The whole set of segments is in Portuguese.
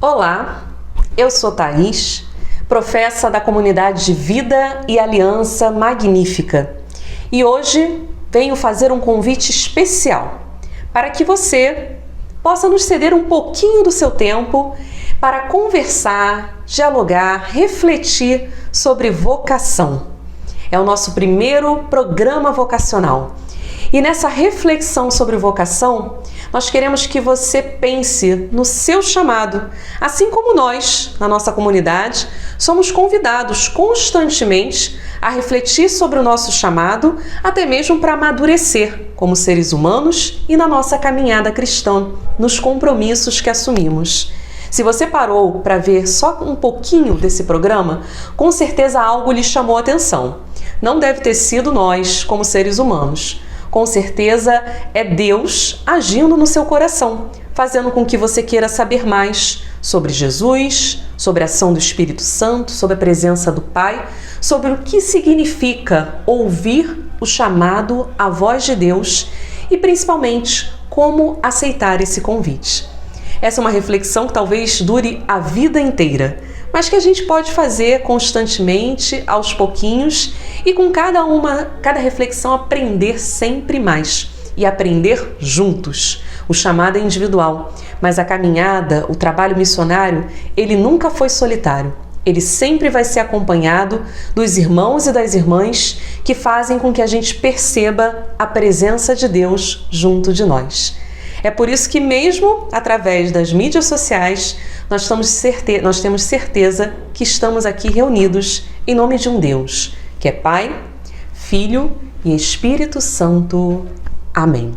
Olá, eu sou Thaís, professa da comunidade de Vida e Aliança Magnífica, e hoje venho fazer um convite especial para que você possa nos ceder um pouquinho do seu tempo para conversar, dialogar, refletir sobre vocação. É o nosso primeiro programa vocacional. E nessa reflexão sobre vocação, nós queremos que você pense no seu chamado, assim como nós, na nossa comunidade, somos convidados constantemente a refletir sobre o nosso chamado, até mesmo para amadurecer como seres humanos e na nossa caminhada cristã, nos compromissos que assumimos. Se você parou para ver só um pouquinho desse programa, com certeza algo lhe chamou a atenção. Não deve ter sido nós, como seres humanos. Com certeza é Deus agindo no seu coração, fazendo com que você queira saber mais sobre Jesus, sobre a ação do Espírito Santo, sobre a presença do Pai, sobre o que significa ouvir o chamado, a voz de Deus e principalmente como aceitar esse convite. Essa é uma reflexão que talvez dure a vida inteira, mas que a gente pode fazer constantemente, aos pouquinhos, e com cada reflexão aprender sempre mais e aprender juntos. O chamado é individual, mas a caminhada, o trabalho missionário, ele nunca foi solitário. Ele sempre vai ser acompanhado dos irmãos e das irmãs que fazem com que a gente perceba a presença de Deus junto de nós. É por isso que mesmo através das mídias sociais, nós temos certeza que estamos aqui reunidos em nome de um Deus, que é Pai, Filho e Espírito Santo. Amém.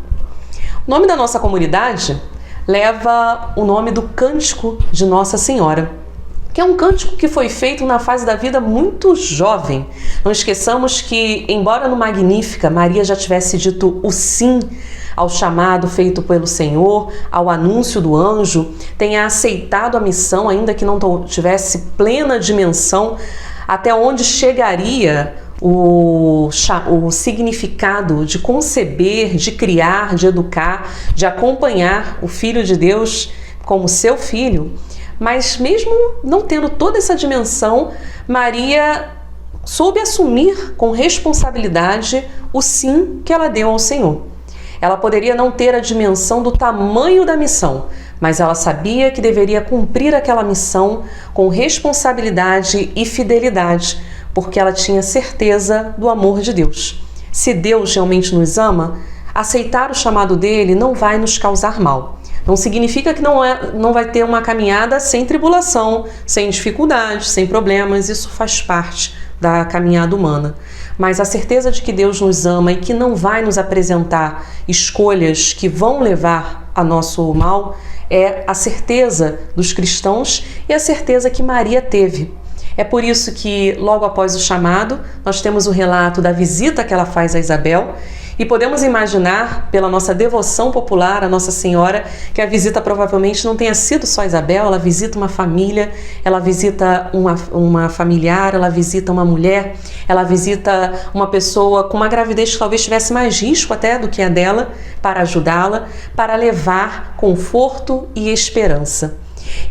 O nome da nossa comunidade leva o nome do Cântico de Nossa Senhora, que é um cântico que foi feito na fase da vida muito jovem. Não esqueçamos que, embora no Magnífica Maria já tivesse dito o sim ao chamado feito pelo Senhor, ao anúncio do anjo, tenha aceitado a missão, ainda que não tivesse plena dimensão, até onde chegaria o significado de conceber, de criar, de educar, de acompanhar o Filho de Deus como seu filho. Mas mesmo não tendo toda essa dimensão, Maria soube assumir com responsabilidade o sim que ela deu ao Senhor. Ela poderia não ter a dimensão do tamanho da missão, mas ela sabia que deveria cumprir aquela missão com responsabilidade e fidelidade, porque ela tinha certeza do amor de Deus. Se Deus realmente nos ama, aceitar o chamado dele não vai nos causar mal. Não significa que não vai ter uma caminhada sem tribulação, sem dificuldades, sem problemas. Isso faz parte da caminhada humana. Mas a certeza de que Deus nos ama e que não vai nos apresentar escolhas que vão levar a nosso mal é a certeza dos cristãos e a certeza que Maria teve. É por isso que, logo após o chamado, nós temos o relato da visita que ela faz a Isabel e podemos imaginar, pela nossa devoção popular a Nossa Senhora, que a visita provavelmente não tenha sido só a Isabel, ela visita uma família, ela visita uma familiar, ela visita uma mulher, ela visita uma pessoa com uma gravidez que talvez tivesse mais risco até do que a dela, para ajudá-la, para levar conforto e esperança.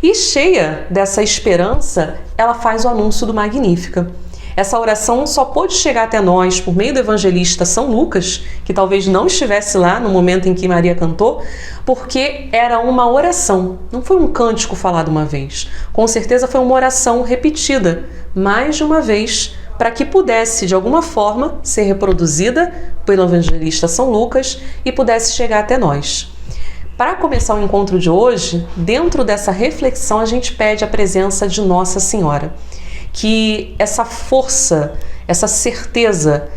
E cheia dessa esperança, ela faz o anúncio do Magnífica. Essa oração só pôde chegar até nós por meio do evangelista São Lucas, que talvez não estivesse lá no momento em que Maria cantou, porque era uma oração, não foi um cântico falado uma vez. Com certeza foi uma oração repetida mais de uma vez, para que pudesse, de alguma forma, ser reproduzida pelo evangelista São Lucas e pudesse chegar até nós. Para começar o encontro de hoje, dentro dessa reflexão, a gente pede a presença de Nossa Senhora. Que essa força, essa certeza,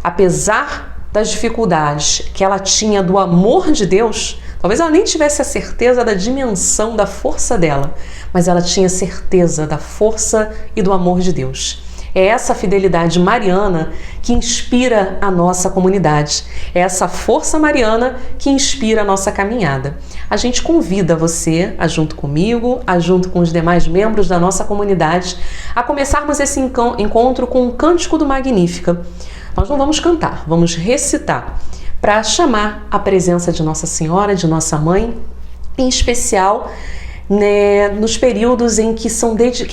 apesar das dificuldades que ela tinha do amor de Deus, talvez ela nem tivesse a certeza da dimensão da força dela, mas ela tinha certeza da força e do amor de Deus. É essa fidelidade mariana que inspira a nossa comunidade. É essa força mariana que inspira a nossa caminhada. A gente convida você, junto comigo, junto com os demais membros da nossa comunidade, a começarmos esse encontro com o Cântico do Magnífica. Nós não vamos cantar, vamos recitar, para chamar a presença de Nossa Senhora, de Nossa Mãe, em especial né, nos períodos em que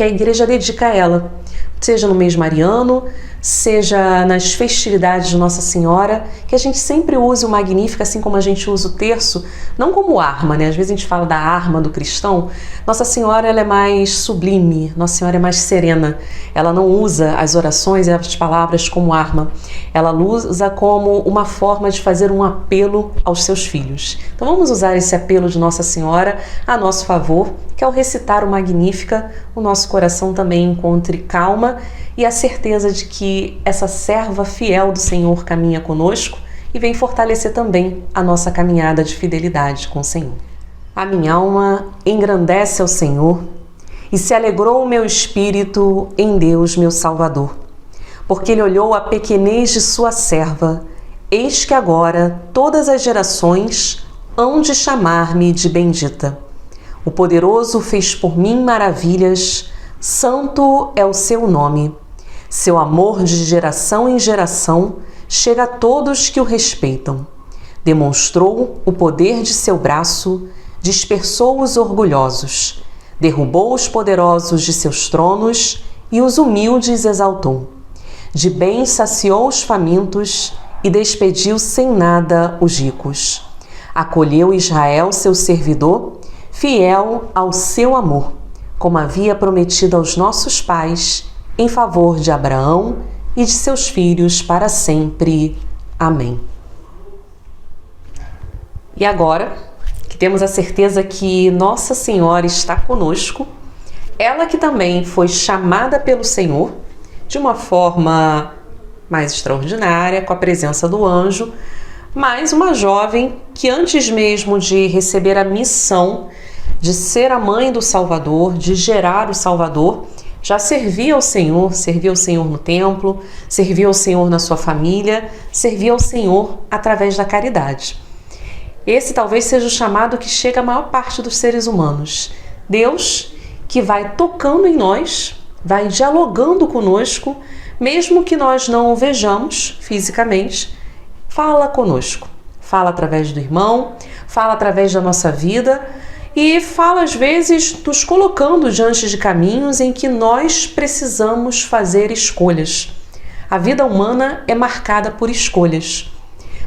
a igreja dedica a ela, seja no mês mariano, seja nas festividades de Nossa Senhora, que a gente sempre use o Magnífica, assim como a gente usa o terço, não como arma, né? Às vezes a gente fala da arma do cristão. Nossa Senhora, ela é mais sublime, Nossa Senhora é mais serena. Ela não usa as orações e as palavras como arma. Ela usa como uma forma de fazer um apelo aos seus filhos. Então vamos usar esse apelo de Nossa Senhora a nosso favor, que ao recitar o Magnífica, o nosso coração também encontre calma e a certeza de que essa serva fiel do Senhor caminha conosco e vem fortalecer também a nossa caminhada de fidelidade com o Senhor. A minha alma engrandece ao Senhor e se alegrou o meu espírito em Deus, meu Salvador, porque Ele olhou a pequenez de sua serva. Eis que agora todas as gerações hão de chamar-me de bendita. O Poderoso fez por mim maravilhas, santo é o seu nome. Seu amor de geração em geração chega a todos que o respeitam. Demonstrou o poder de seu braço, dispersou os orgulhosos, derrubou os poderosos de seus tronos e os humildes exaltou. De bem saciou os famintos e despediu sem nada os ricos. Acolheu Israel, seu servidor, fiel ao seu amor, como havia prometido aos nossos pais, em favor de Abraão e de seus filhos para sempre. Amém. E agora, que temos a certeza que Nossa Senhora está conosco, ela que também foi chamada pelo Senhor de uma forma mais extraordinária, com a presença do anjo, mas uma jovem que antes mesmo de receber a missão de ser a mãe do Salvador, de gerar o Salvador, já servia ao Senhor no templo, servia ao Senhor na sua família, servia ao Senhor através da caridade. Esse talvez seja o chamado que chega à maior parte dos seres humanos. Deus que vai tocando em nós, vai dialogando conosco, mesmo que nós não o vejamos fisicamente, fala conosco. Fala através do irmão, fala através da nossa vida, e fala às vezes nos colocando diante de caminhos em que nós precisamos fazer escolhas. A vida humana é marcada por escolhas.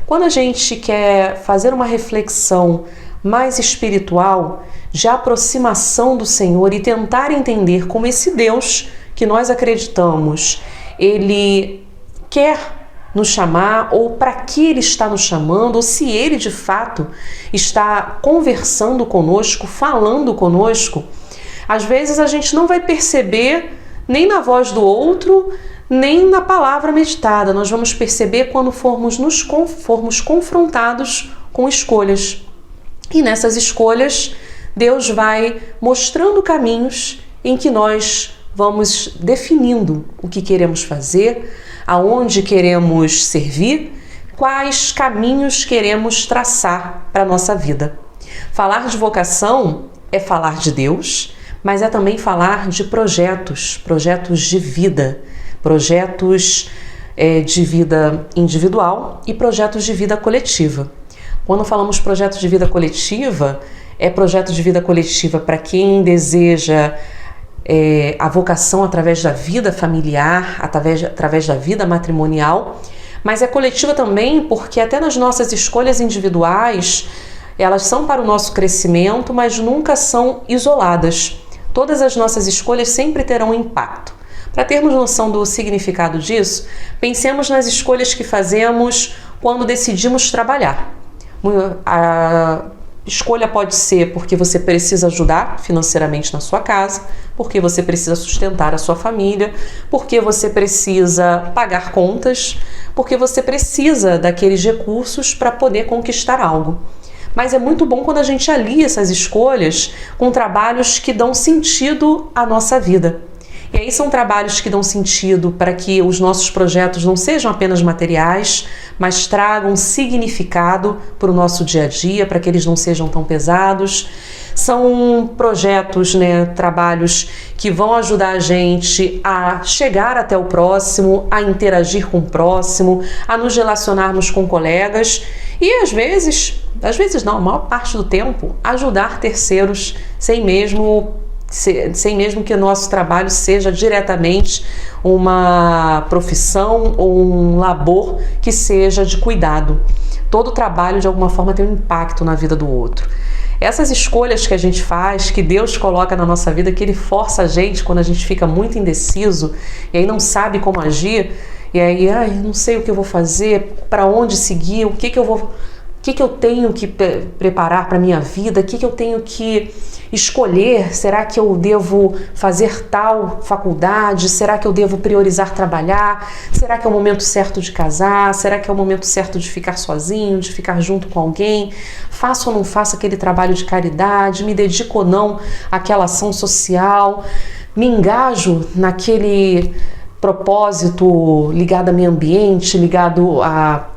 Quando a gente quer fazer uma reflexão mais espiritual, de aproximação do Senhor e tentar entender como esse Deus que nós acreditamos, Ele quer nos chamar, ou para que Ele está nos chamando, ou se Ele de fato está conversando conosco, falando conosco, às vezes a gente não vai perceber nem na voz do outro, nem na palavra meditada. Nós vamos perceber quando formos confrontados com escolhas. E nessas escolhas, Deus vai mostrando caminhos em que nós vamos definindo o que queremos fazer, aonde queremos servir, quais caminhos queremos traçar para a nossa vida. Falar de vocação é falar de Deus, mas é também falar de projetos de vida, projetos de vida individual e projetos de vida coletiva. Quando falamos projetos de vida coletiva, é projeto de vida coletiva para quem deseja a vocação através da vida familiar, através da vida matrimonial, mas é coletiva também porque até nas nossas escolhas individuais, elas são para o nosso crescimento, mas nunca são isoladas. Todas as nossas escolhas sempre terão impacto. Para termos noção do significado disso, pensemos nas escolhas que fazemos quando decidimos trabalhar. A escolha pode ser porque você precisa ajudar financeiramente na sua casa, porque você precisa sustentar a sua família, porque você precisa pagar contas, porque você precisa daqueles recursos para poder conquistar algo. Mas é muito bom quando a gente alia essas escolhas com trabalhos que dão sentido à nossa vida. E aí são trabalhos que dão sentido para que os nossos projetos não sejam apenas materiais, mas tragam significado para o nosso dia a dia, para que eles não sejam tão pesados. São projetos, né, trabalhos que vão ajudar a gente a chegar até o próximo, a interagir com o próximo, a nos relacionarmos com colegas e às vezes não, a maior parte do tempo, ajudar terceiros sem mesmo que o nosso trabalho seja diretamente uma profissão ou um labor que seja de cuidado. Todo trabalho, de alguma forma, tem um impacto na vida do outro. Essas escolhas que a gente faz, que Deus coloca na nossa vida, que Ele força a gente quando a gente fica muito indeciso e aí não sabe como agir, e aí, não sei o que eu vou fazer, para onde seguir, o que eu tenho que preparar para a minha vida, o que eu tenho que escolher, será que eu devo fazer tal faculdade, será que eu devo priorizar trabalhar, será que é o momento certo de casar, será que é o momento certo de ficar sozinho, de ficar junto com alguém, faço ou não faço aquele trabalho de caridade, me dedico ou não àquela ação social, me engajo naquele propósito ligado ao meio ambiente, ligado a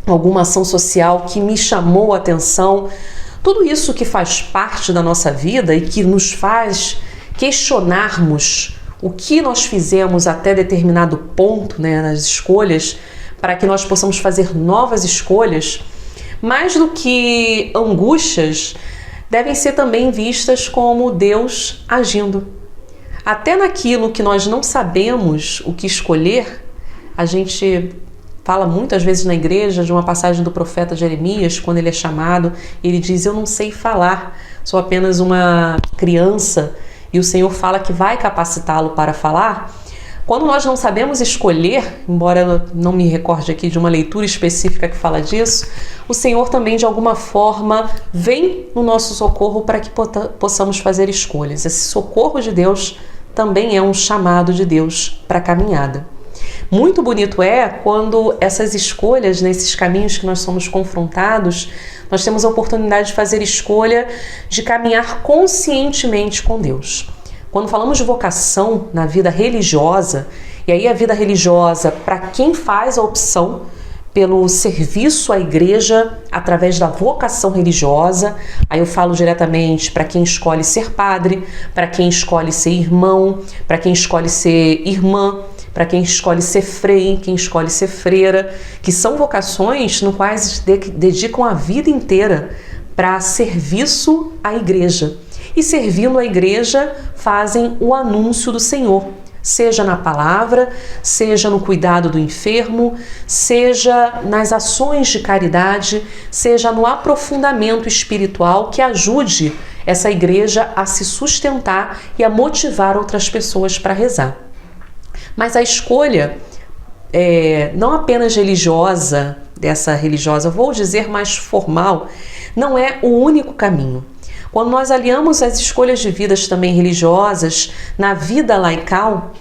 alguma ação social que me chamou a atenção. Tudo isso que faz parte da nossa vida e que nos faz questionarmos o que nós fizemos até determinado ponto, né, nas escolhas, para que nós possamos fazer novas escolhas, mais do que angústias, devem ser também vistas como Deus agindo. Até naquilo que nós não sabemos o que escolher, a gente fala muitas vezes na igreja de uma passagem do profeta Jeremias, quando ele é chamado, ele diz: eu não sei falar, sou apenas uma criança, e o Senhor fala que vai capacitá-lo para falar. Quando nós não sabemos escolher, embora eu não me recorde aqui de uma leitura específica que fala disso, o Senhor também de alguma forma vem no nosso socorro para que possamos fazer escolhas. Esse socorro de Deus também é um chamado de Deus para a caminhada. Muito bonito é quando essas escolhas, nesses caminhos que nós somos confrontados, nós temos a oportunidade de fazer escolha de caminhar conscientemente com Deus. Quando falamos de vocação na vida religiosa, e aí a vida religiosa, para quem faz a opção pelo serviço à igreja através da vocação religiosa, aí eu falo diretamente para quem escolhe ser padre, para quem escolhe ser irmão, para quem escolhe ser irmã, para quem escolhe ser frei, quem escolhe ser freira, que são vocações no quais dedicam a vida inteira para serviço à igreja. E servindo a igreja fazem o anúncio do Senhor, seja na palavra, seja no cuidado do enfermo, seja nas ações de caridade, seja no aprofundamento espiritual que ajude essa igreja a se sustentar e a motivar outras pessoas para rezar. Mas a escolha, não apenas religiosa, dessa religiosa, vou dizer mais formal, não é o único caminho. Quando nós aliamos as escolhas de vidas também religiosas na vida laical,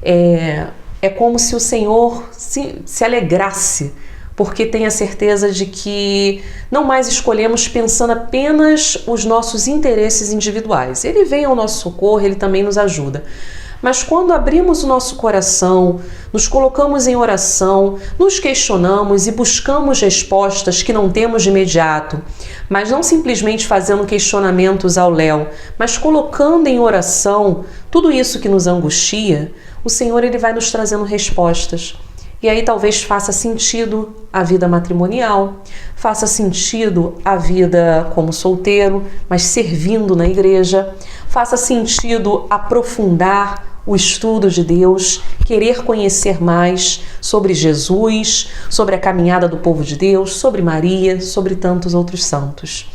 é como se o Senhor se alegrasse, porque tem a certeza de que não mais escolhemos pensando apenas os nossos interesses individuais. Ele vem ao nosso socorro, ele também nos ajuda. Mas quando abrimos o nosso coração, nos colocamos em oração, nos questionamos e buscamos respostas que não temos de imediato, mas não simplesmente fazendo questionamentos ao léu, mas colocando em oração tudo isso que nos angustia, o Senhor ele vai nos trazendo respostas. E aí talvez faça sentido a vida matrimonial, faça sentido a vida como solteiro, mas servindo na igreja, faça sentido aprofundar o estudo de Deus, querer conhecer mais sobre Jesus, sobre a caminhada do povo de Deus, sobre Maria, sobre tantos outros santos.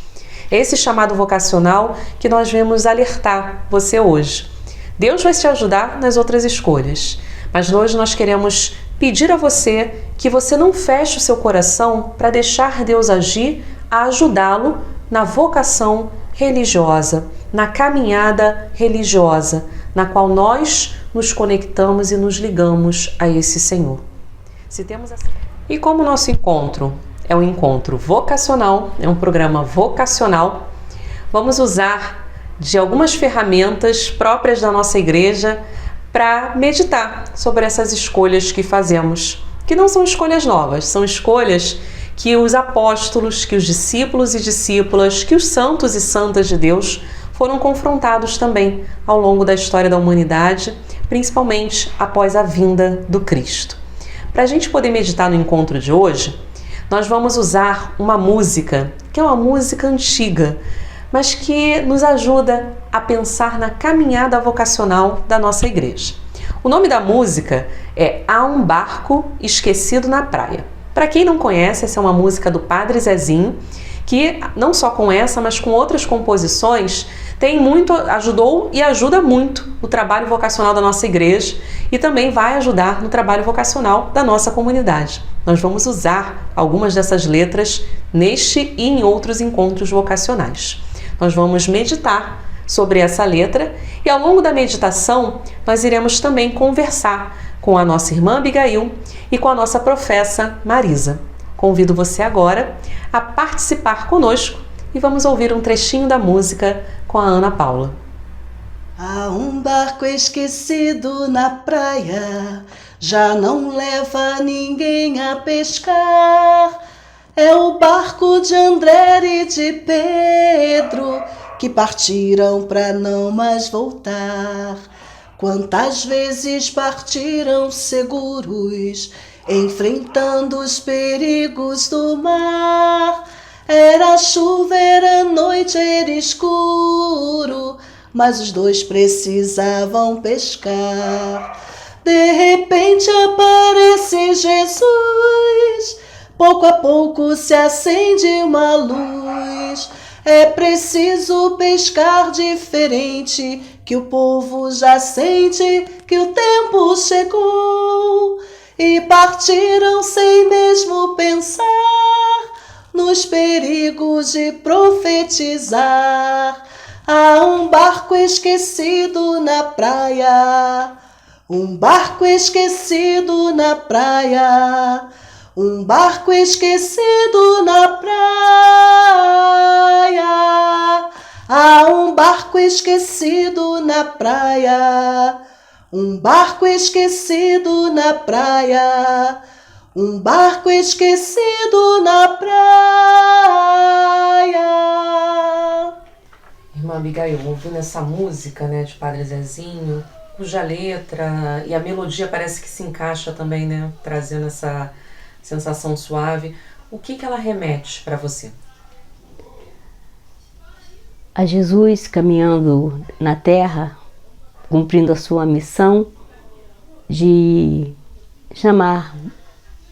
É esse chamado vocacional que nós vemos alertar você hoje. Deus vai te ajudar nas outras escolhas, mas hoje nós queremos pedir a você que você não feche o seu coração para deixar Deus agir, a ajudá-lo na vocação religiosa, na caminhada religiosa, na qual nós nos conectamos e nos ligamos a esse Senhor. E como o nosso encontro é um encontro vocacional, é um programa vocacional, vamos usar de algumas ferramentas próprias da nossa igreja para meditar sobre essas escolhas que fazemos, que não são escolhas novas, são escolhas que os apóstolos, que os discípulos e discípulas, que os santos e santas de Deus foram confrontados também ao longo da história da humanidade, principalmente após a vinda do Cristo. Para a gente poder meditar no encontro de hoje, nós vamos usar uma música, que é uma música antiga, mas que nos ajuda a pensar na caminhada vocacional da nossa igreja. O nome da música é Há um Barco Esquecido na Praia. Para quem não conhece, essa é uma música do Padre Zezinho, que não só com essa, mas com outras composições, ajudou e ajuda muito no trabalho vocacional da nossa igreja e também vai ajudar no trabalho vocacional da nossa comunidade. Nós vamos usar algumas dessas letras neste e em outros encontros vocacionais. Nós vamos meditar sobre essa letra e ao longo da meditação nós iremos também conversar com a nossa irmã Abigail e com a nossa professa Marisa. Convido você agora a participar conosco e vamos ouvir um trechinho da música com a Ana Paula. Há um barco esquecido na praia, já não leva ninguém a pescar. É o barco de André e de Pedro, que partiram para não mais voltar. Quantas vezes partiram seguros, enfrentando os perigos do mar. Era chuva, era noite, era escuro, mas os dois precisavam pescar. De repente aparece Jesus, pouco a pouco se acende uma luz. É preciso pescar diferente, que o povo já sente que o tempo chegou. E partiram sem mesmo pensar nos perigos de profetizar. Há um barco esquecido na praia, um barco esquecido na praia, um barco esquecido na praia. Há um barco esquecido na praia, um barco esquecido na praia, um barco esquecido na praia. Irmã Abigail, ouvindo essa música, de Padre Zezinho, cuja letra e a melodia parece que se encaixa também, trazendo essa sensação suave, o que ela remete para você? A Jesus caminhando na terra, cumprindo a sua missão de chamar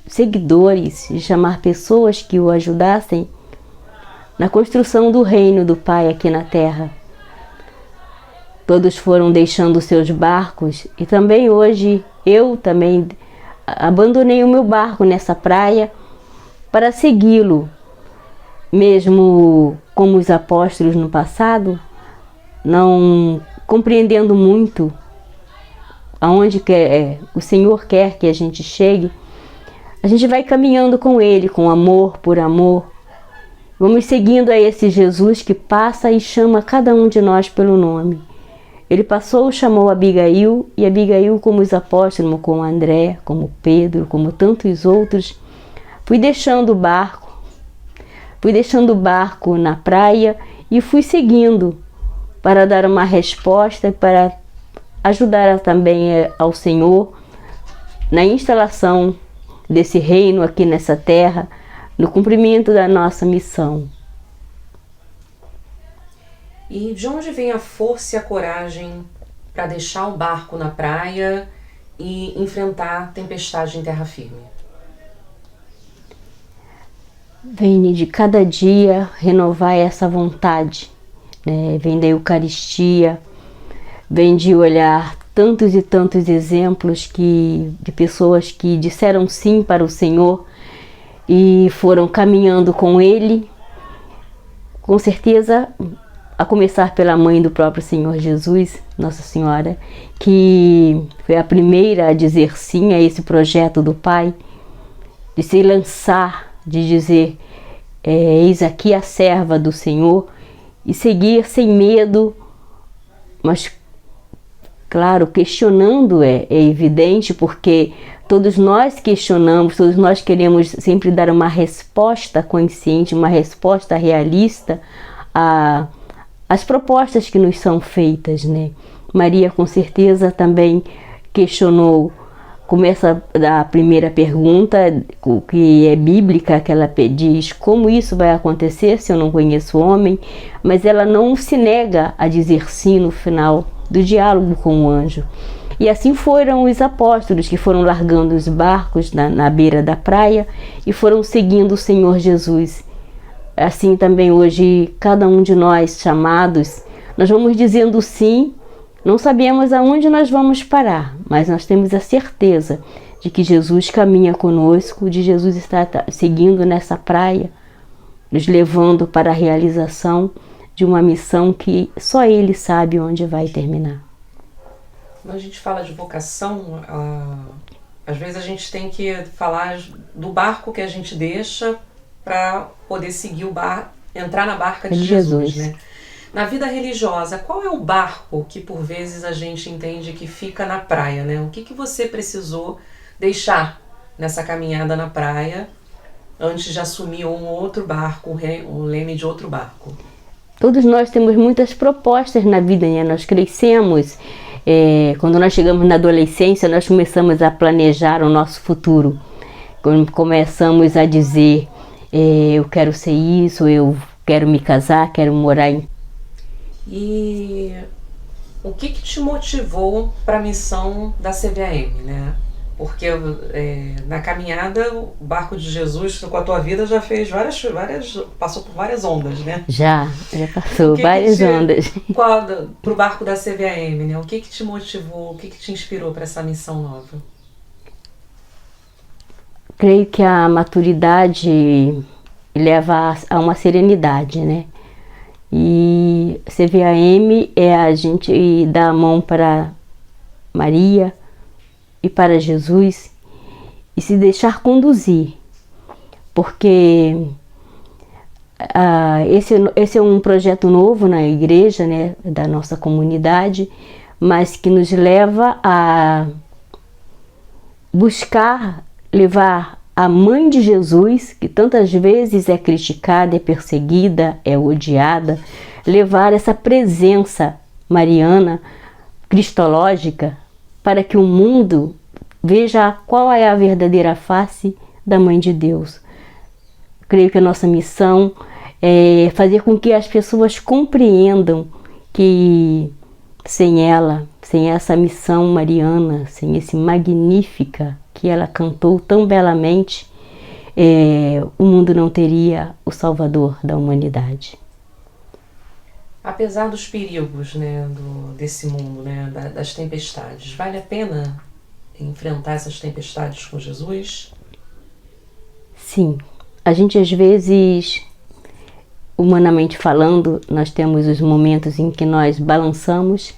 seguidores, de chamar pessoas que o ajudassem na construção do reino do Pai aqui na terra. Todos foram deixando seus barcos e também hoje eu também abandonei o meu barco nessa praia para segui-lo, mesmo como os apóstolos no passado, não compreendendo muito aonde o Senhor quer que a gente chegue. A gente vai caminhando com Ele, com amor por amor. Vamos seguindo a esse Jesus que passa e chama cada um de nós pelo nome. Ele passou, chamou Abigail, e Abigail, como os apóstolos, como André, como Pedro, como tantos outros, fui deixando o barco na praia e fui seguindo para dar uma resposta, para ajudar também ao Senhor na instalação desse reino aqui nessa terra, no cumprimento da nossa missão. E de onde vem a força e a coragem para deixar o barco na praia e enfrentar a tempestade em terra firme? Vem de cada dia renovar essa vontade, Vem da Eucaristia, vem de olhar tantos e tantos exemplos de pessoas que disseram sim para o Senhor e foram caminhando com Ele, com certeza, a começar pela mãe do próprio Senhor Jesus, Nossa Senhora, que foi a primeira a dizer sim a esse projeto do Pai, de se lançar, de dizer, eis aqui a serva do Senhor, e seguir sem medo, mas, claro, questionando é evidente, porque todos nós questionamos, todos nós queremos sempre dar uma resposta consciente, uma resposta realista as propostas que nos são feitas, né? Maria com certeza também questionou. Começa a primeira pergunta, que é bíblica, que ela diz: como isso vai acontecer se eu não conheço o homem? Mas ela não se nega a dizer sim no final do diálogo com o anjo. E assim foram os apóstolos, que foram largando os barcos na beira da praia e foram seguindo o Senhor Jesus. Assim também hoje, cada um de nós chamados, nós vamos dizendo sim. Não sabemos aonde nós vamos parar, mas nós temos a certeza de que Jesus caminha conosco, de Jesus estar seguindo nessa praia, nos levando para a realização de uma missão que só Ele sabe onde vai terminar. Quando a gente fala de vocação, às vezes a gente tem que falar do barco que a gente deixa para poder seguir o barco, entrar na barca de Jesus, né? Na vida religiosa, qual é o barco que por vezes a gente entende que fica na praia, né? O que você precisou deixar nessa caminhada na praia antes de assumir um outro barco, o leme de outro barco? Todos nós temos muitas propostas na vida, né? Nós crescemos, quando nós chegamos na adolescência, nós começamos a planejar o nosso futuro. Quando começamos a dizer, eu quero ser isso, eu quero me casar, quero morar em... E o que te motivou para a missão da CVAM, né? Porque na caminhada, o barco de Jesus com a tua vida já fez passou por várias ondas, né? Já passou várias ondas. Para o barco da CVAM, né? O que te motivou, o que te inspirou para essa missão nova? Creio que a maturidade leva a uma serenidade, né? E CVAM é a gente dar a mão para Maria e para Jesus e se deixar conduzir, porque esse é um projeto novo na igreja, né, da nossa comunidade, mas que nos leva a buscar levar a mãe de Jesus, que tantas vezes é criticada, é perseguida, é odiada, levar essa presença mariana, cristológica, para que o mundo veja qual é a verdadeira face da Mãe de Deus. Creio que a nossa missão é fazer com que as pessoas compreendam que sem ela, sem essa missão mariana, sem esse Magnífica que ela cantou tão belamente, o mundo não teria o Salvador da humanidade. Apesar dos perigos, né, desse mundo, né, das tempestades, vale a pena enfrentar essas tempestades com Jesus? Sim. A gente às vezes, humanamente falando, nós temos os momentos em que nós balançamos,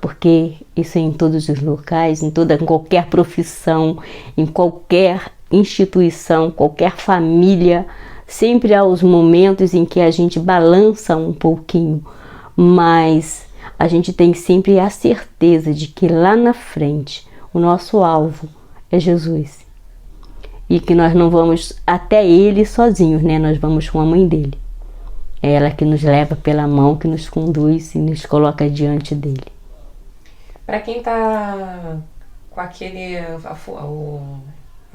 porque isso é em todos os locais, em qualquer profissão, em qualquer instituição, qualquer família, sempre há os momentos em que a gente balança um pouquinho, mas a gente tem sempre a certeza de que lá na frente o nosso alvo é Jesus. E que nós não vamos até Ele sozinhos, né? Nós vamos com a mãe dele. É ela que nos leva pela mão, que nos conduz e nos coloca diante dele. Para quem está com aquele a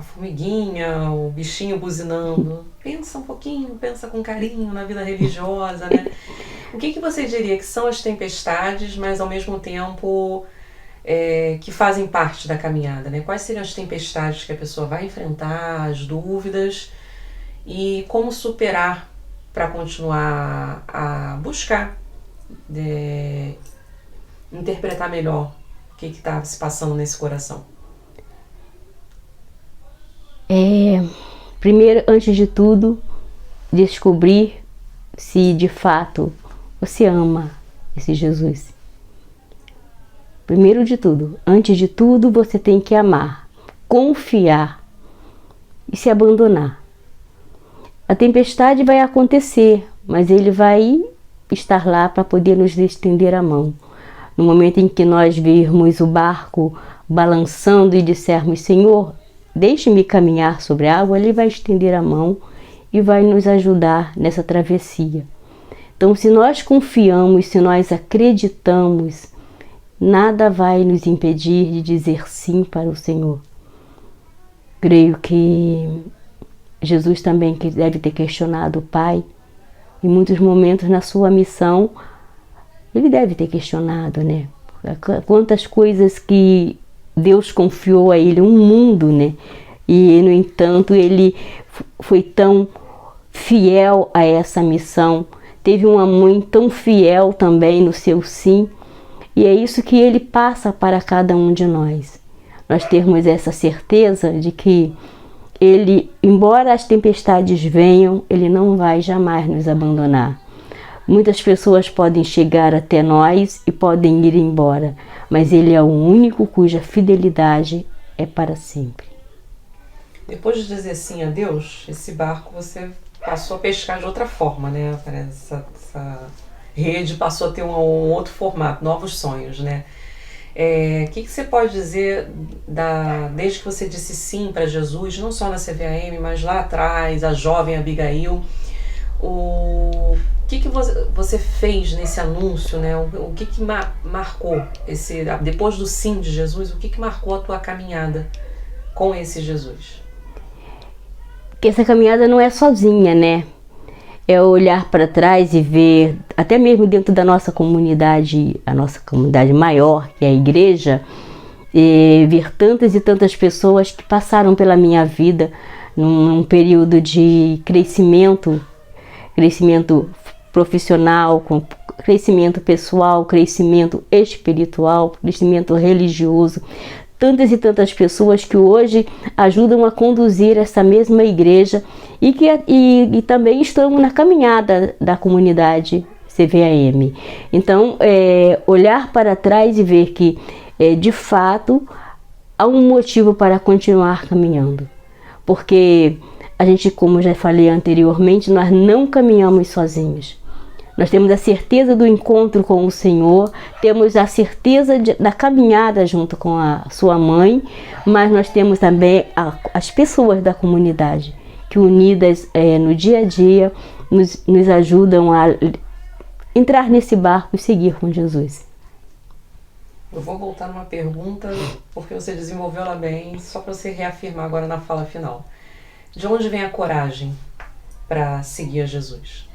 formiguinha, o bichinho buzinando, pensa um pouquinho, pensa com carinho na vida religiosa, né? O que você diria que são as tempestades, mas ao mesmo tempo que fazem parte da caminhada, né? Quais seriam as tempestades que a pessoa vai enfrentar, as dúvidas, e como superar para continuar a buscar interpretar melhor o que está se passando nesse coração? Primeiro, antes de tudo, descobrir se de fato você ama esse Jesus. Primeiro de tudo, antes de tudo, você tem que amar, confiar e se abandonar. A tempestade vai acontecer, mas Ele vai estar lá para poder nos estender a mão. No momento em que nós virmos o barco balançando e dissermos, Senhor, deixe-me caminhar sobre a água, Ele vai estender a mão e vai nos ajudar nessa travessia. Então, se nós confiamos, se nós acreditamos, nada vai nos impedir de dizer sim para o Senhor. Creio que Jesus também deve ter questionado o Pai. Em muitos momentos na sua missão, ele deve ter questionado, né? Quantas coisas que Deus confiou a ele, um mundo, né? E, no entanto, ele foi tão fiel a essa missão. Teve uma mãe tão fiel também no seu sim. E é isso que ele passa para cada um de nós. Nós termos essa certeza de que ele, embora as tempestades venham, ele não vai jamais nos abandonar. Muitas pessoas podem chegar até nós e podem ir embora, mas ele é o único cuja fidelidade é para sempre. Depois de dizer sim a Deus, esse barco você passou a pescar de outra forma, né? Essa rede passou a ter um outro formato, novos sonhos, né? O que você pode dizer desde que você disse sim para Jesus, não só na CVAM, mas lá atrás, a jovem Abigail, o que você fez nesse anúncio, né? O que marcou depois do sim de Jesus, o que marcou a tua caminhada com esse Jesus? Porque essa caminhada não é sozinha, né? É olhar para trás e ver, até mesmo dentro da nossa comunidade, a nossa comunidade maior, que é a igreja, e ver tantas e tantas pessoas que passaram pela minha vida num período de crescimento profissional, crescimento pessoal, crescimento espiritual, crescimento religioso. Tantas e tantas pessoas que hoje ajudam a conduzir essa mesma igreja e também estão na caminhada da comunidade CVAM. Então, olhar para trás e ver que, de fato, há um motivo para continuar caminhando. Porque a gente, como já falei anteriormente, nós não caminhamos sozinhos. Nós temos a certeza do encontro com o Senhor, temos a certeza da caminhada junto com a sua mãe, mas nós temos também as pessoas da comunidade, que unidas no dia a dia nos ajudam a entrar nesse barco e seguir com Jesus. Eu vou voltar numa pergunta, porque você desenvolveu ela bem, só para você reafirmar agora na fala final. De onde vem a coragem para seguir a Jesus?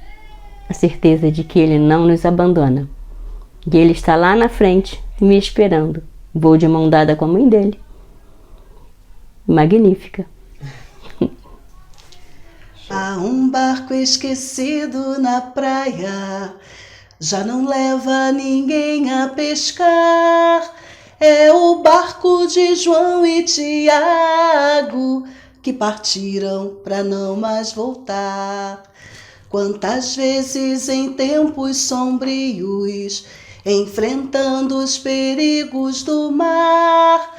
A certeza de que Ele não nos abandona. E Ele está lá na frente, me esperando. Vou de mão dada com a mãe dele. Magnífica. Há um barco esquecido na praia, já não leva ninguém a pescar. É o barco de João e Tiago, que partiram para não mais voltar. Quantas vezes em tempos sombrios, enfrentando os perigos do mar,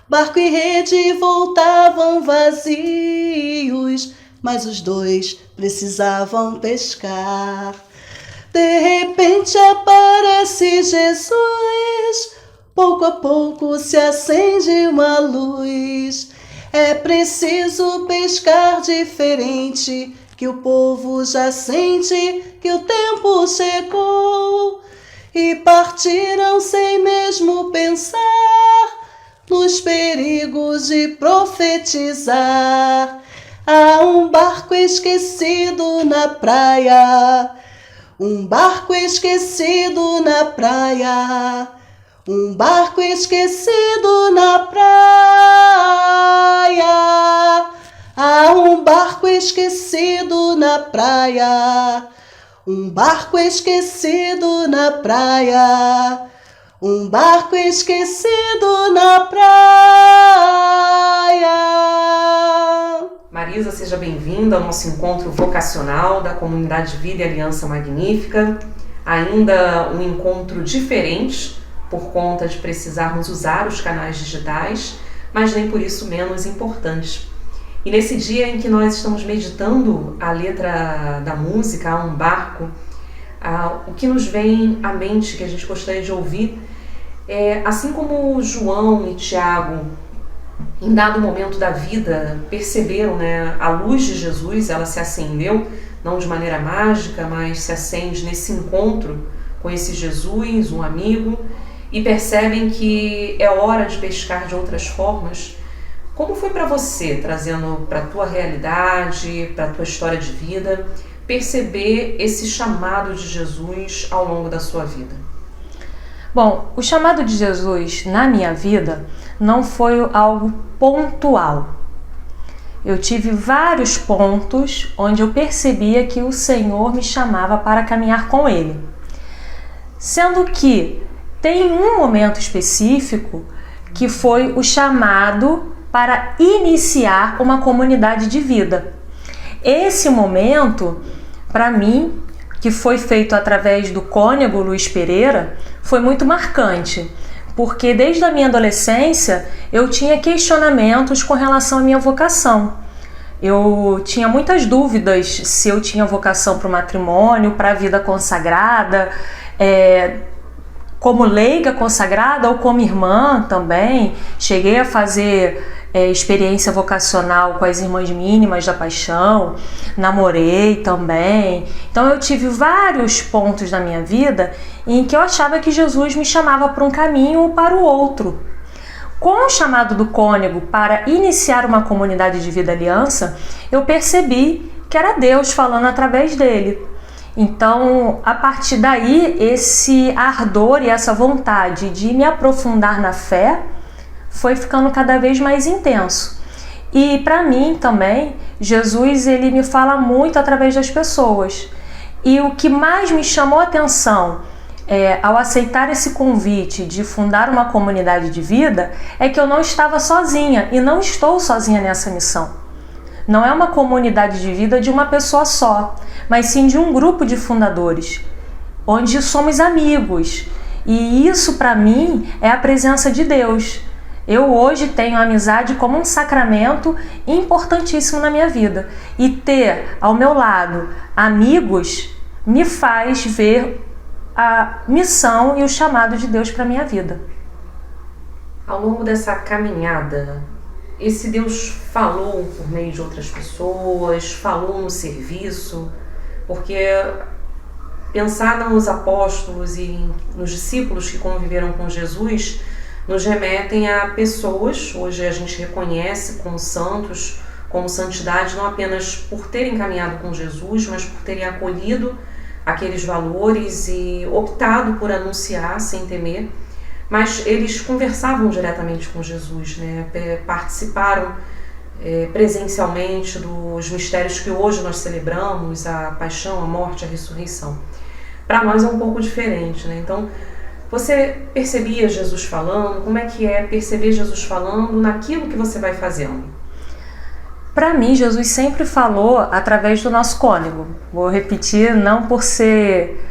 barco e rede voltavam vazios, mas os dois precisavam pescar. De repente aparece Jesus, pouco a pouco se acende uma luz. É preciso pescar diferente, que o povo já sente que o tempo chegou. E partiram sem mesmo pensar nos perigos de profetizar. Há um barco esquecido na praia, um barco esquecido na praia, um barco esquecido na praia. Há um barco esquecido na praia, um barco esquecido na praia, um barco esquecido na praia. Marisa, seja bem-vinda ao nosso encontro vocacional da Comunidade Vida e Aliança Magnífica. Ainda um encontro diferente, por conta de precisarmos usar os canais digitais, mas nem por isso menos importante. E nesse dia em que nós estamos meditando a letra da música, Há um Barco, o que nos vem à mente, que a gente gostaria de ouvir, assim como João e Tiago, em dado momento da vida, perceberam, né, a luz de Jesus, ela se acendeu não de maneira mágica, mas se acende nesse encontro com esse Jesus, um amigo, e percebem que é hora de pescar de outras formas. Como foi para você, trazendo para a tua realidade, para a tua história de vida, perceber esse chamado de Jesus ao longo da sua vida? Bom, o chamado de Jesus na minha vida não foi algo pontual. Eu tive vários pontos onde eu percebia que o Senhor me chamava para caminhar com Ele. Sendo que tem um momento específico que foi o chamado para iniciar uma comunidade de vida. Esse momento, para mim, que foi feito através do cônego Luiz Pereira, foi muito marcante, porque desde a minha adolescência eu tinha questionamentos com relação à minha vocação. Eu tinha muitas dúvidas se eu tinha vocação para o matrimônio, para a vida consagrada, como leiga consagrada ou como irmã também. Cheguei a fazer experiência vocacional com as Irmãs Mínimas da Paixão, namorei também. Então eu tive vários pontos da minha vida em que eu achava que Jesus me chamava para um caminho ou para o outro. Com o chamado do cônego para iniciar uma comunidade de vida aliança, eu percebi que era Deus falando através dele. Então, a partir daí, esse ardor e essa vontade de me aprofundar na fé foi ficando cada vez mais intenso. E para mim também, Jesus ele me fala muito através das pessoas. E o que mais me chamou a atenção ao aceitar esse convite de fundar uma comunidade de vida é que eu não estava sozinha e não estou sozinha nessa missão. Não é uma comunidade de vida de uma pessoa só, mas sim de um grupo de fundadores, onde somos amigos. E isso para mim é a presença de Deus. Eu hoje tenho a amizade como um sacramento importantíssimo na minha vida. E ter ao meu lado amigos me faz ver a missão e o chamado de Deus para a minha vida. Ao longo dessa caminhada, esse Deus falou por meio de outras pessoas, falou no serviço, porque pensar nos apóstolos e nos discípulos que conviveram com Jesus nos remetem a pessoas, hoje a gente reconhece como santos, como santidade, não apenas por terem caminhado com Jesus, mas por terem acolhido aqueles valores e optado por anunciar sem temer. Mas eles conversavam diretamente com Jesus, né? Participaram presencialmente dos mistérios que hoje nós celebramos, a paixão, a morte, a ressurreição. Para nós é um pouco diferente, né? Então, você percebia Jesus falando? Como é que é perceber Jesus falando naquilo que você vai fazendo? Para mim, Jesus sempre falou através do nosso cônego. Vou repetir, não por ser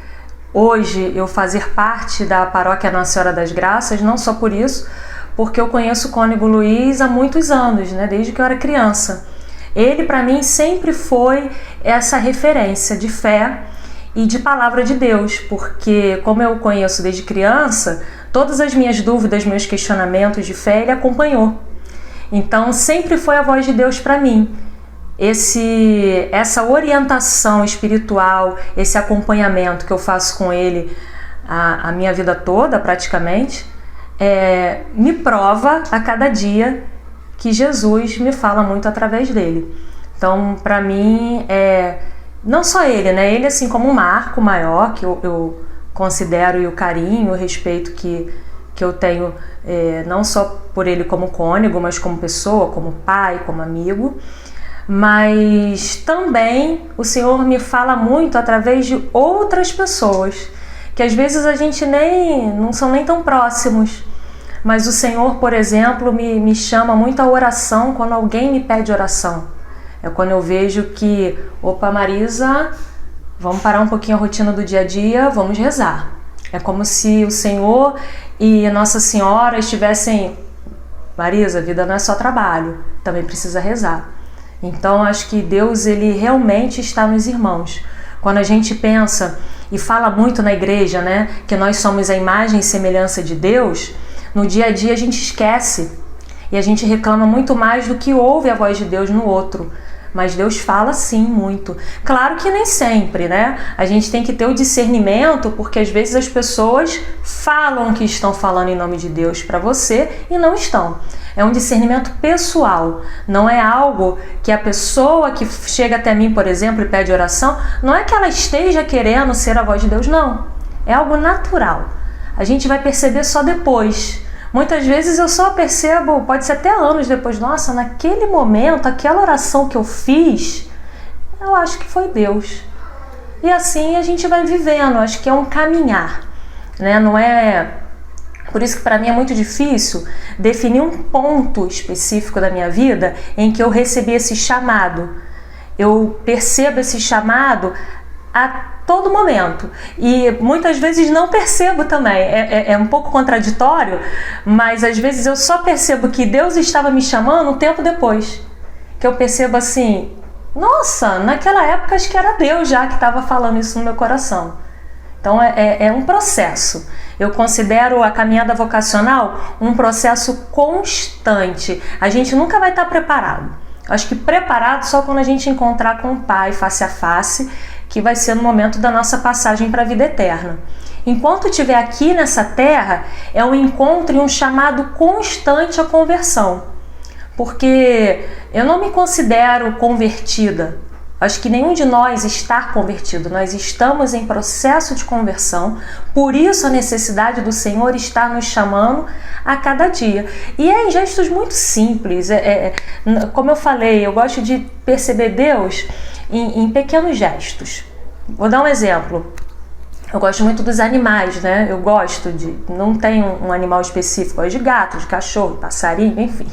hoje eu fazer parte da paróquia Nossa Senhora das Graças, não só por isso, porque eu conheço o cônego Luiz há muitos anos, né, desde que eu era criança. Ele, para mim, sempre foi essa referência de fé e de palavra de Deus, porque como eu o conheço desde criança, todas as minhas dúvidas, meus questionamentos de fé, ele acompanhou. Então, sempre foi a voz de Deus para mim. Essa orientação espiritual, esse acompanhamento que eu faço com ele a minha vida toda, praticamente, me prova a cada dia que Jesus me fala muito através dele. Então, para mim, não só ele, né? Ele assim como um marco maior que eu considero, e o carinho, o respeito que eu tenho, não só por ele como cônego, mas como pessoa, como pai, como amigo. Mas também o Senhor me fala muito através de outras pessoas, que às vezes a gente não são nem tão próximos. Mas o Senhor, por exemplo, me chama muito à oração quando alguém me pede oração. É quando eu vejo que, opa, Marisa, vamos parar um pouquinho a rotina do dia a dia, vamos rezar. É como se o Senhor e Nossa Senhora estivessem, Marisa, a vida não é só trabalho, também precisa rezar. Então, acho que Deus, ele realmente está nos irmãos. Quando a gente pensa e fala muito na igreja, né, que nós somos a imagem e semelhança de Deus, no dia a dia a gente esquece e a gente reclama muito mais do que ouve a voz de Deus no outro. mas Deus fala sim muito. Claro que nem sempre, né? A gente tem que ter o discernimento, porque às vezes as pessoas falam que estão falando em nome de Deus para você e não estão. É um discernimento pessoal, não é algo que a pessoa que chega até mim, por exemplo, e pede oração, não é que ela esteja querendo ser a voz de Deus, não. É algo natural. A gente vai perceber só depois. Muitas vezes eu só percebo, pode ser até anos depois, nossa, naquele momento, aquela oração que eu fiz, eu acho que foi Deus. E assim a gente vai vivendo, acho que é um caminhar, né? Não é... Por isso que para mim é muito difícil definir um ponto específico da minha vida em que eu recebi esse chamado. Eu percebo esse chamado a todo momento e muitas vezes não percebo também, é um pouco contraditório, mas às vezes eu só percebo que Deus estava me chamando um tempo depois, que eu percebo assim, nossa, naquela época acho que era Deus já que estava falando isso no meu coração. Então é um processo. Eu considero a caminhada vocacional um processo constante. A gente nunca vai estar preparado. Acho que preparado só quando a gente encontrar com o Pai face a face, que vai ser no momento da nossa passagem para a vida eterna. Enquanto estiver aqui nessa terra, é um encontro e um chamado constante à conversão. Porque eu não me considero convertida. Acho que nenhum de nós está convertido. Nós estamos em processo de conversão. Por isso a necessidade do Senhor está nos chamando a cada dia. E é em gestos muito simples. Como eu falei, eu gosto de perceber Deus em pequenos gestos. Vou dar um exemplo. Eu gosto muito dos animais, né? Eu gosto de... Não tenho um animal específico. Eu gosto de gato, de cachorro, de passarinho, enfim.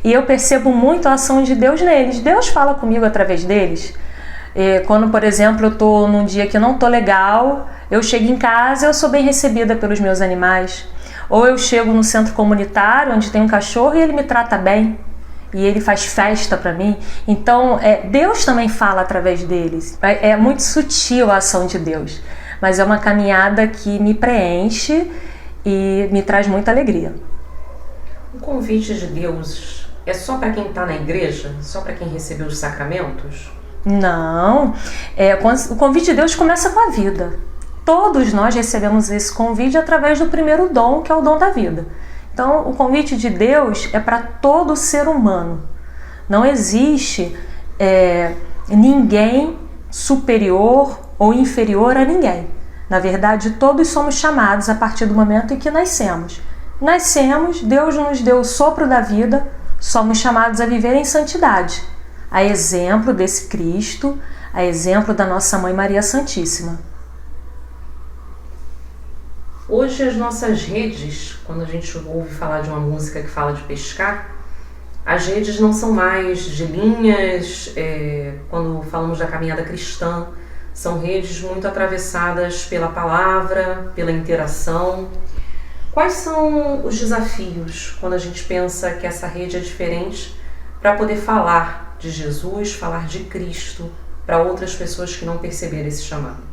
E eu percebo muito a ação de Deus neles. Deus fala comigo através deles. Quando, por exemplo, eu estou num dia que não estou legal, eu chego em casa e eu sou bem recebida pelos meus animais. Ou eu chego no centro comunitário, onde tem um cachorro, e ele me trata bem. E ele faz festa para mim. Então, Deus também fala através deles. É muito sutil a ação de Deus. Mas é uma caminhada que me preenche e me traz muita alegria. O convite de Deus é só para quem está na igreja? Só para quem recebeu os sacramentos? Não. O convite de Deus começa com a vida. Todos nós recebemos esse convite através do primeiro dom, que é o dom da vida. Então, o convite de Deus é para todo ser humano. Não existe ninguém superior ou inferior a ninguém. Na verdade, todos somos chamados a partir do momento em que nascemos. Nascemos, Deus nos deu o sopro da vida, somos chamados a viver em santidade. A exemplo desse Cristo, a exemplo da nossa Mãe Maria Santíssima. Hoje as nossas redes, quando a gente ouve falar de uma música que fala de pescar, as redes não são mais de linhas, quando falamos da caminhada cristã, são redes muito atravessadas pela palavra, pela interação. Quais são os desafios quando a gente pensa que essa rede é diferente para poder falar de Jesus, falar de Cristo para outras pessoas que não perceberam esse chamado?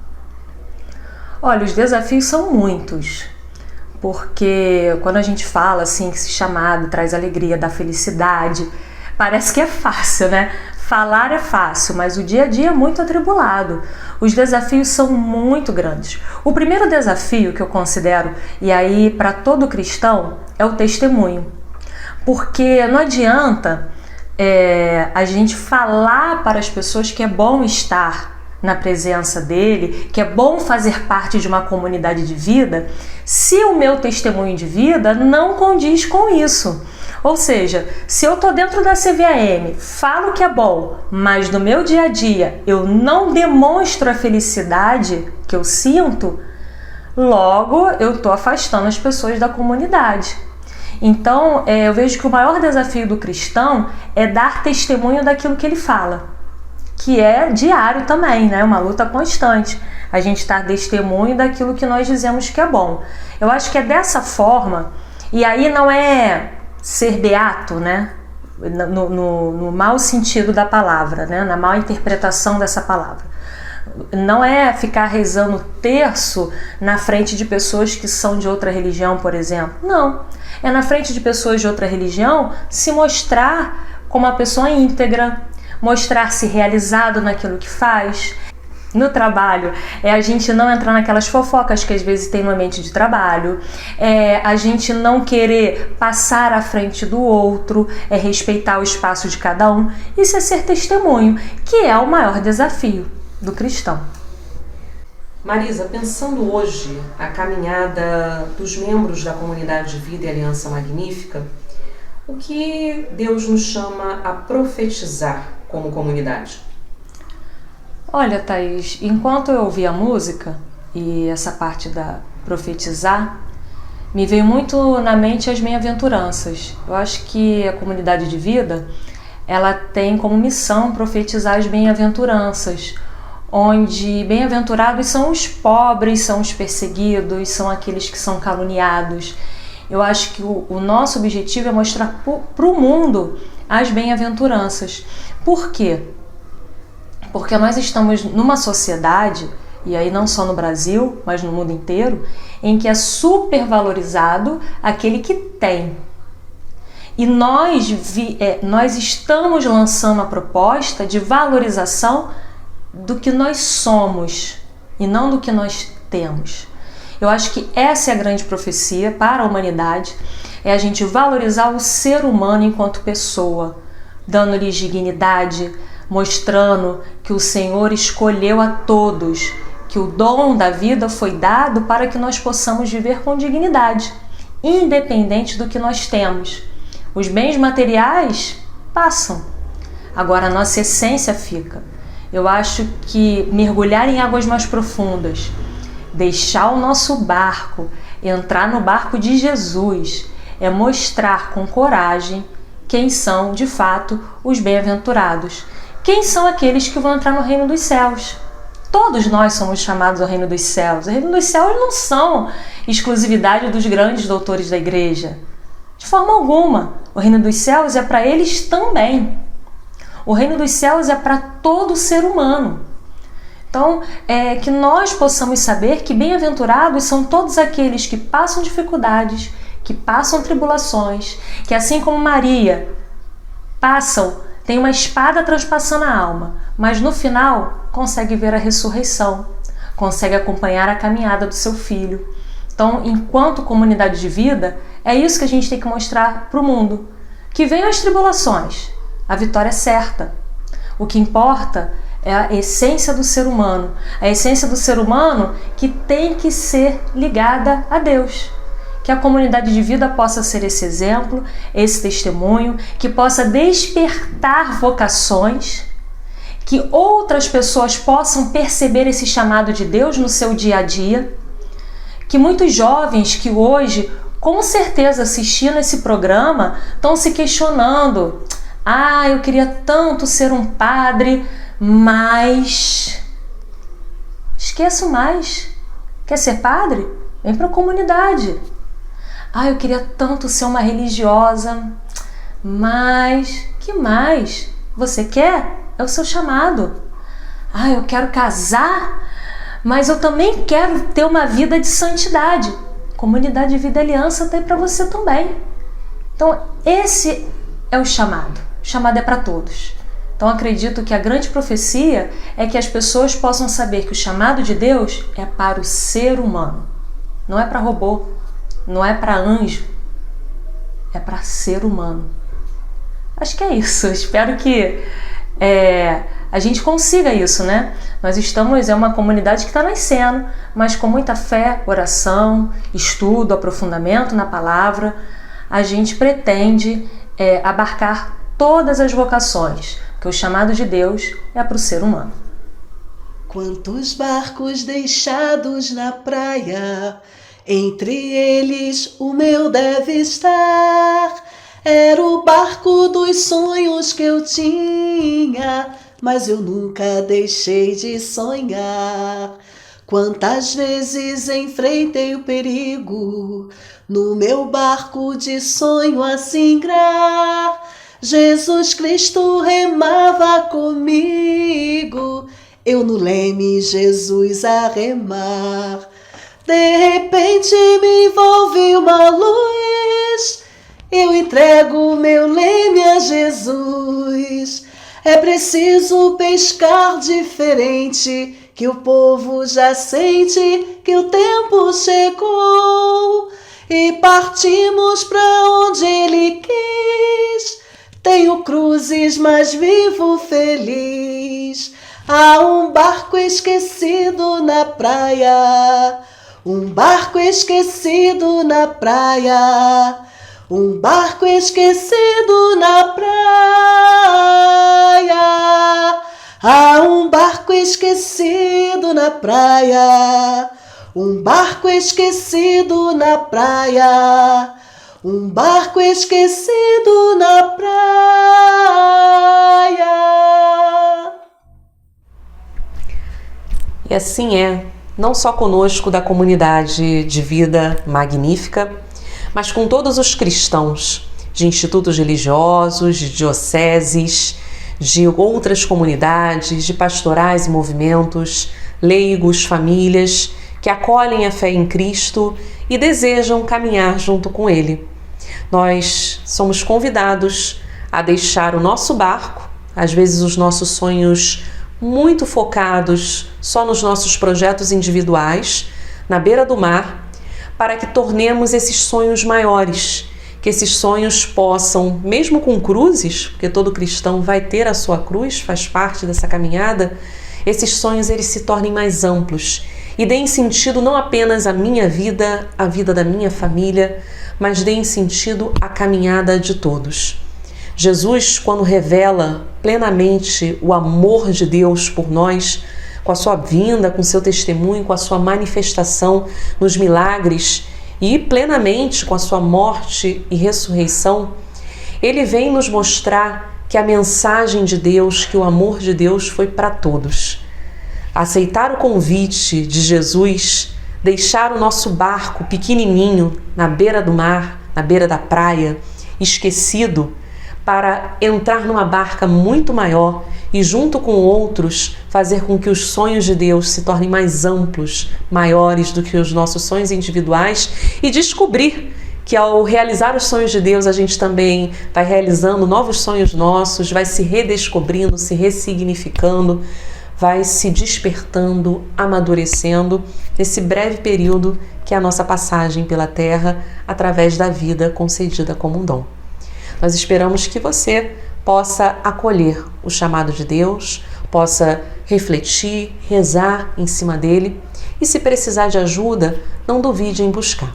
Olha, os desafios são muitos, porque quando a gente fala assim que esse chamado traz alegria, dá felicidade, parece que é fácil, né? Falar é fácil, mas o dia a dia é muito atribulado. Os desafios são muito grandes. O primeiro desafio que eu considero, e aí para todo cristão, é o testemunho. Porque não adianta a gente falar para as pessoas que é bom estar na presença dele, que é bom fazer parte de uma comunidade de vida, se o meu testemunho de vida não condiz com isso. Ou seja, se eu estou dentro da CVAM, falo que é bom, mas no meu dia a dia eu não demonstro a felicidade que eu sinto, logo eu estou afastando as pessoas da comunidade. Então, eu vejo que o maior desafio do cristão é dar testemunho daquilo que ele fala, que é diário também, né? Uma luta constante. A gente dar testemunho daquilo que nós dizemos que é bom. Eu acho que é dessa forma, e aí não é ser beato, né? No mau sentido da palavra, né? Na má interpretação dessa palavra. Não é ficar rezando terço na frente de pessoas que são de outra religião, por exemplo. Não. É na frente de pessoas de outra religião se mostrar como uma pessoa íntegra, mostrar-se realizado naquilo que faz. No trabalho, é a gente não entrar naquelas fofocas que às vezes tem no ambiente de trabalho, é a gente não querer passar à frente do outro, é respeitar o espaço de cada um. Isso é ser testemunho, que é o maior desafio do cristão. Marisa, pensando hoje a caminhada dos membros da comunidade de vida e Aliança Magnífica, o que Deus nos chama a profetizar como comunidade? Olha, Thaís, enquanto eu ouvi a música e essa parte da profetizar, me veio muito na mente as bem-aventuranças. Eu acho que a comunidade de vida, ela tem como missão profetizar as bem-aventuranças, onde bem-aventurados são os pobres, são os perseguidos, são aqueles que são caluniados. Eu acho que o nosso objetivo é mostrar para o mundo as bem-aventuranças. Por quê? Porque nós estamos numa sociedade, e aí não só no Brasil, mas no mundo inteiro, em que é supervalorizado aquele que tem. E nós estamos lançando a proposta de valorização do que nós somos e não do que nós temos. Eu acho que essa é a grande profecia para a humanidade, é a gente valorizar o ser humano enquanto pessoa, dando-lhes dignidade, mostrando que o Senhor escolheu a todos, que o dom da vida foi dado para que nós possamos viver com dignidade, independente do que nós temos. Os bens materiais passam, agora a nossa essência fica. Eu acho que mergulhar em águas mais profundas, deixar o nosso barco, entrar no barco de Jesus, é mostrar com coragem quem são, de fato, os bem-aventurados. Quem são aqueles que vão entrar no reino dos céus? Todos nós somos chamados ao reino dos céus. O reino dos céus não são exclusividade dos grandes doutores da igreja. De forma alguma. O reino dos céus é para eles também. O reino dos céus é para todo ser humano. Então, que nós possamos saber que bem-aventurados são todos aqueles que passam dificuldades, que passam tribulações, que assim como Maria, tem uma espada transpassando a alma, mas no final consegue ver a ressurreição, consegue acompanhar a caminhada do seu filho. Então, enquanto comunidade de vida, é isso que a gente tem que mostrar para o mundo. Que venham as tribulações, a vitória é certa. O que importa é a essência do ser humano. A essência do ser humano que tem que ser ligada a Deus. Que a comunidade de vida possa ser esse exemplo, esse testemunho, que possa despertar vocações, que outras pessoas possam perceber esse chamado de Deus no seu dia a dia, que muitos jovens que hoje, com certeza assistindo esse programa, estão se questionando: eu queria tanto ser um padre, mas... Esqueça o mais. Quer ser padre? Vem para a comunidade. Eu queria tanto ser uma religiosa, mas que mais? Você quer? É o seu chamado. Eu quero casar, mas eu também quero ter uma vida de santidade. Comunidade de Vida e Aliança tem para você também. Então, esse é o chamado. O chamado é para todos. Então, acredito que a grande profecia é que as pessoas possam saber que o chamado de Deus é para o ser humano. Não é para robô. Não é para anjo, é para ser humano. Acho que é isso. Espero que a gente consiga isso, né? Nós estamos, é uma comunidade que está nascendo, mas com muita fé, oração, estudo, aprofundamento na palavra, a gente pretende abarcar todas as vocações, porque o chamado de Deus é para o ser humano. Quantos barcos deixados na praia, entre eles o meu deve estar. Era o barco dos sonhos que eu tinha, mas eu nunca deixei de sonhar. Quantas vezes enfrentei o perigo, no meu barco de sonho a singrar. Jesus Cristo remava comigo, eu no leme, Jesus a remar. De repente me envolve uma luz, eu entrego meu leme a Jesus. É preciso pescar diferente, que o povo já sente que o tempo chegou. E partimos pra onde ele quis. Tenho cruzes, mas vivo feliz. Há um barco esquecido na praia. Um barco esquecido na praia. Um barco esquecido na praia. Há um barco esquecido na praia. Um barco esquecido na praia. Um barco esquecido na praia. E assim é, não só conosco da comunidade de vida magnífica, mas com todos os cristãos de institutos religiosos, de dioceses, de outras comunidades, de pastorais e movimentos, leigos, famílias que acolhem a fé em Cristo e desejam caminhar junto com Ele. Nós somos convidados a deixar o nosso barco, às vezes os nossos sonhos muito focados só nos nossos projetos individuais, na beira do mar, para que tornemos esses sonhos maiores, que esses sonhos possam, mesmo com cruzes, porque todo cristão vai ter a sua cruz, faz parte dessa caminhada, esses sonhos eles se tornem mais amplos e deem sentido não apenas à minha vida, à vida da minha família, mas deem sentido à caminhada de todos. Jesus, quando revela plenamente o amor de Deus por nós, com a sua vinda, com seu testemunho, com a sua manifestação nos milagres e plenamente com a sua morte e ressurreição, ele vem nos mostrar que a mensagem de Deus, que o amor de Deus foi para todos. Aceitar o convite de Jesus, deixar o nosso barco pequenininho na beira do mar, na beira da praia, esquecido, para entrar numa barca muito maior e junto com outros fazer com que os sonhos de Deus se tornem mais amplos, maiores do que os nossos sonhos individuais e descobrir que ao realizar os sonhos de Deus a gente também vai realizando novos sonhos nossos, vai se redescobrindo, se ressignificando, vai se despertando, amadurecendo nesse breve período que é a nossa passagem pela Terra através da vida concedida como um dom. Nós esperamos que você possa acolher o chamado de Deus, possa refletir, rezar em cima dele e, se precisar de ajuda, não duvide em buscar.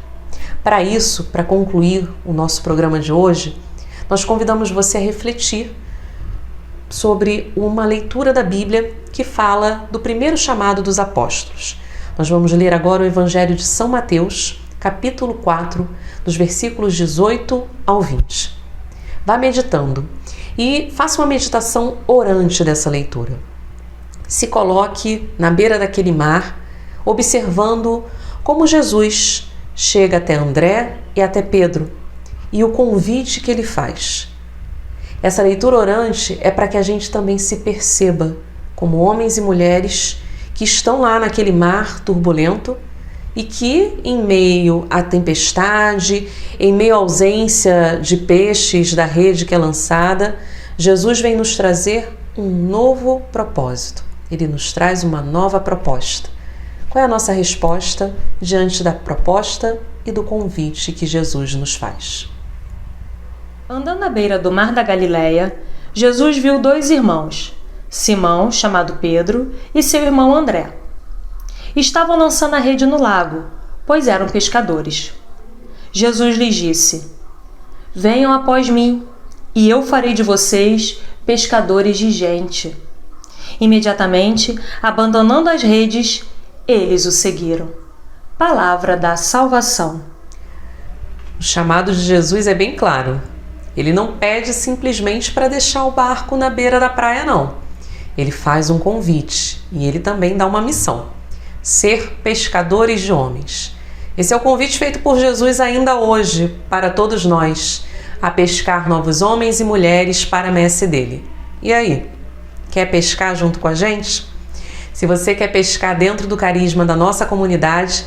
Para isso, para concluir o nosso programa de hoje, nós convidamos você a refletir sobre uma leitura da Bíblia que fala do primeiro chamado dos apóstolos. Nós vamos ler agora o Evangelho de São Mateus, capítulo 4, dos versículos 18 ao 20. Vá meditando e faça uma meditação orante dessa leitura. Se coloque na beira daquele mar, observando como Jesus chega até André e até Pedro e o convite que ele faz. Essa leitura orante é para que a gente também se perceba como homens e mulheres que estão lá naquele mar turbulento e que, em meio à tempestade, em meio à ausência de peixes da rede que é lançada, Jesus vem nos trazer um novo propósito. Ele nos traz uma nova proposta. Qual é a nossa resposta diante da proposta e do convite que Jesus nos faz? Andando à beira do mar da Galileia, Jesus viu dois irmãos, Simão, chamado Pedro, e seu irmão André. Estavam lançando a rede no lago, pois eram pescadores. Jesus lhes disse: "Venham após mim, e eu farei de vocês pescadores de gente." Imediatamente, abandonando as redes, eles o seguiram. Palavra da salvação. O chamado de Jesus é bem claro. Ele não pede simplesmente para deixar o barco na beira da praia, não. Ele faz um convite e ele também dá uma missão: ser pescadores de homens. Esse é o convite feito por Jesus ainda hoje para todos nós, a pescar novos homens e mulheres para a messe dele. E aí, quer pescar junto com a gente? Se você quer pescar dentro do carisma da nossa comunidade,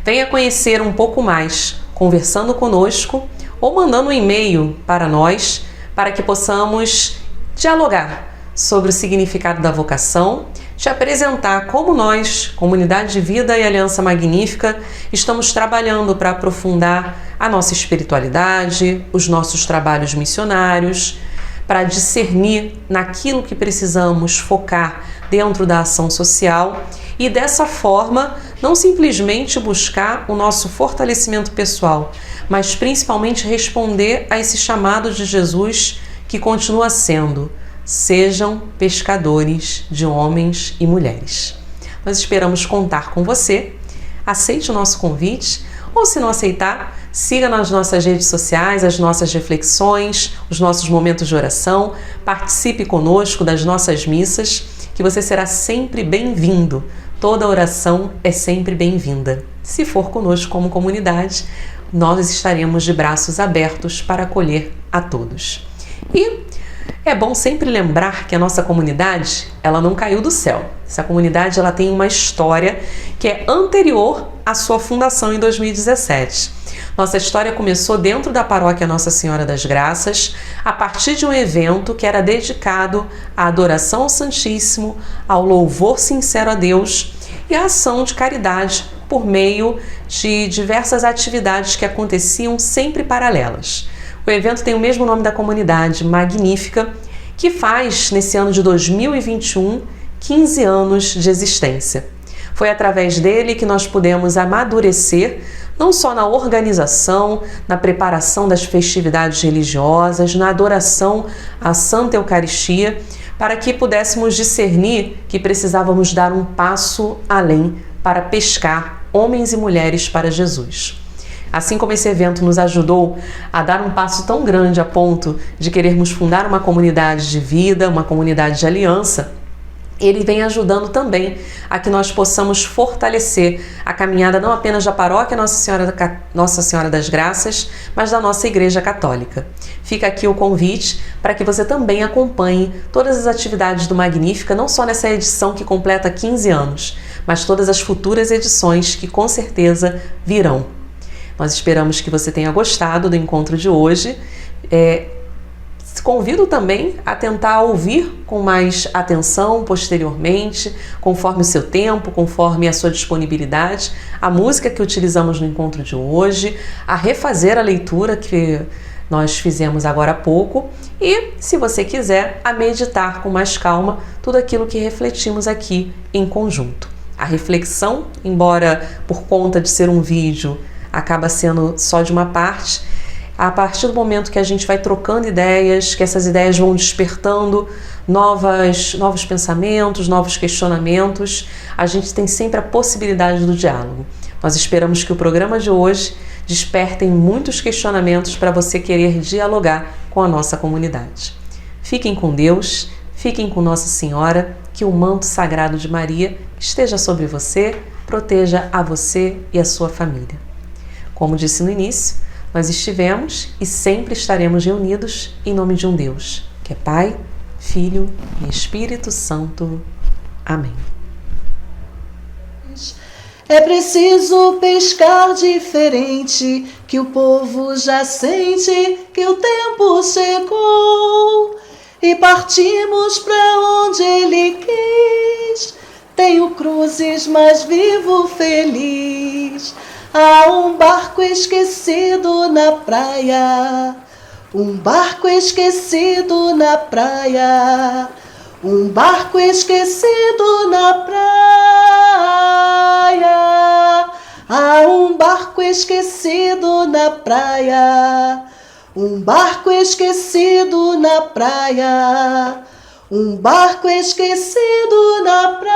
venha conhecer um pouco mais, conversando conosco ou mandando um e-mail para nós, para que possamos dialogar sobre o significado da vocação, te apresentar como nós, Comunidade de Vida e Aliança Magnífica, estamos trabalhando para aprofundar a nossa espiritualidade, os nossos trabalhos missionários, para discernir naquilo que precisamos focar dentro da ação social e dessa forma não simplesmente buscar o nosso fortalecimento pessoal, mas principalmente responder a esse chamado de Jesus que continua sendo: sejam pescadores de homens e mulheres. Nós esperamos contar com você. Aceite o nosso convite, ou se não aceitar, siga nas nossas redes sociais as nossas reflexões, os nossos momentos de oração, participe conosco das nossas missas, que você será sempre bem-vindo. Toda oração é sempre bem-vinda. Se for conosco como comunidade, nós estaremos de braços abertos para acolher a todos. E é bom sempre lembrar que a nossa comunidade, ela não caiu do céu. Essa comunidade, ela tem uma história que é anterior à sua fundação em 2017. Nossa história começou dentro da paróquia Nossa Senhora das Graças, a partir de um evento que era dedicado à adoração ao Santíssimo, ao louvor sincero a Deus e à ação de caridade por meio de diversas atividades que aconteciam sempre paralelas. O evento tem o mesmo nome da comunidade, Magnífica, que faz, nesse ano de 2021, 15 anos de existência. Foi através dele que nós pudemos amadurecer, não só na organização, na preparação das festividades religiosas, na adoração à Santa Eucaristia, para que pudéssemos discernir que precisávamos dar um passo além para pescar homens e mulheres para Jesus. Assim como esse evento nos ajudou a dar um passo tão grande a ponto de querermos fundar uma comunidade de vida, uma comunidade de aliança, ele vem ajudando também a que nós possamos fortalecer a caminhada não apenas da paróquia Nossa Senhora das Graças, mas da nossa Igreja Católica. Fica aqui o convite para que você também acompanhe todas as atividades do Magnífica, não só nessa edição que completa 15 anos, mas todas as futuras edições que com certeza virão. Nós esperamos que você tenha gostado do encontro de hoje. Convido também a tentar ouvir com mais atenção posteriormente, conforme o seu tempo, conforme a sua disponibilidade, a música que utilizamos no encontro de hoje, a refazer a leitura que nós fizemos agora há pouco e, se você quiser, a meditar com mais calma tudo aquilo que refletimos aqui em conjunto. A reflexão, embora por conta de ser um vídeo, acaba sendo só de uma parte. A partir do momento que a gente vai trocando ideias, que essas ideias vão despertando novos pensamentos, novos questionamentos, a gente tem sempre a possibilidade do diálogo. Nós esperamos que o programa de hoje desperte muitos questionamentos para você querer dialogar com a nossa comunidade. Fiquem com Deus, fiquem com Nossa Senhora, que o manto sagrado de Maria esteja sobre você, proteja a você e a sua família. Como disse no início, nós estivemos e sempre estaremos reunidos em nome de um Deus, que é Pai, Filho e Espírito Santo. Amém. É preciso pescar diferente, que o povo já sente que o tempo chegou. E partimos para onde ele quis. Tenho cruzes, mas vivo feliz. Há um barco esquecido na praia, um barco esquecido na praia, um barco esquecido na praia. Há um barco esquecido na praia, um barco esquecido na praia, um barco esquecido na praia.